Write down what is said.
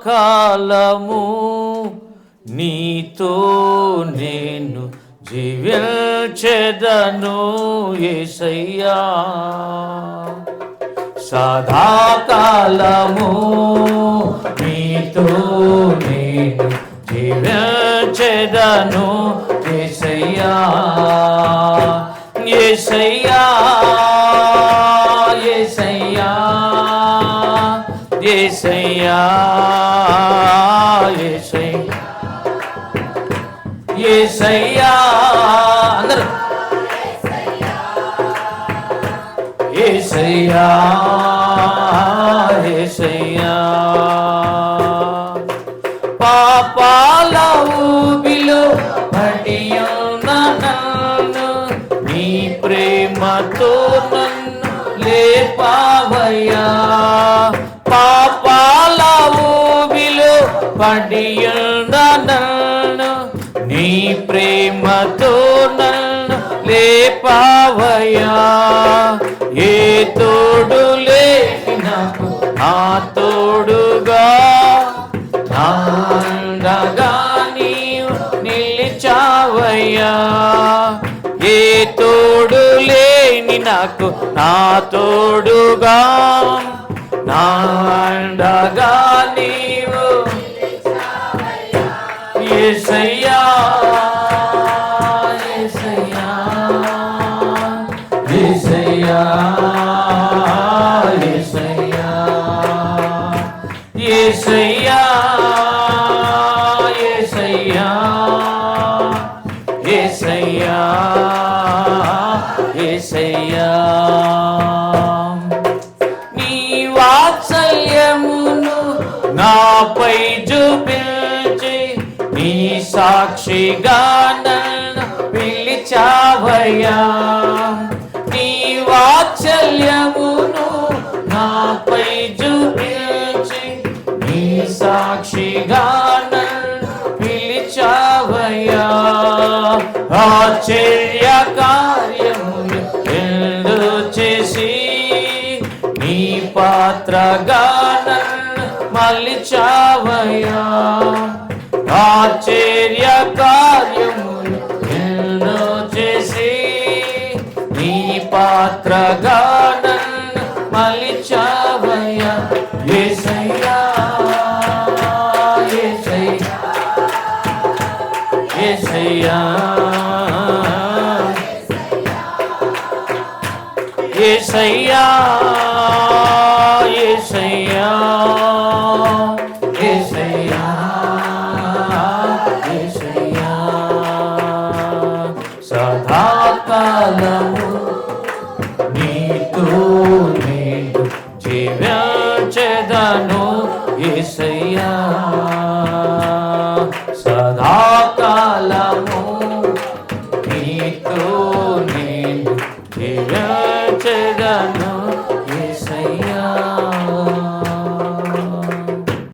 కాలము నీతో నేను జీవించెదను యేసయ్యా, సదాకాలము నీతో నేను జీవించెదను యేసయ్యా, యేసయ్యా, యేసయ్యా, యేసయ్యా, యేసయ్యా, అందరూ యేసయ్యా, యేసయ్యా, పాపాల ఊబిలో పడియున్న నన్ను నీ ప్రేమతో నన్ను లేపావయ్యా, పాపాల ఊబిలో పడియున్న నన్ను నీ ప్రేమతో నన్ను లేపావయ్యా, ఏ తోడు లేని నాకు నా తోడుగా నాండగా నీవు నిలిచావయ్యా, ఏ తోడు లేని నాకు నా తోడుగా నాండగా నీవు యేసయ్యా, యేసయ్యా, యేసయ్యా, యేసయ్యా, యేసయ్యా, యేసయ్యా, యేసయ్యా, యేసయ్యా, నీ వాత్సల్యమును నాపై చూపించి నీ సాక్షిగా నన్ను పిలిచావయ్యా, నీ వాత్సల్యమును నాపై చూపించి నీ సాక్షిగా నన్ను పిలిచావయ్యా, ఆశ్చర్య కార్యములు ఎన్నో చేసి నీ పాత్రగా నన్ను మలిచావయ్యా, ఆశ్చర్య కార్యములు ఎన్నో చేసి నీ పాత్రగా నన్ను మలిచావయ్యా, యేసయ్యా, యేసయ్యా, యేసయ్యా, యేసయ్యా, యేసయ్యా, యేసయ్యా, యేసయ్యా, సదాకాలము నీతో నేను జీవించెదను యేసయ్యా.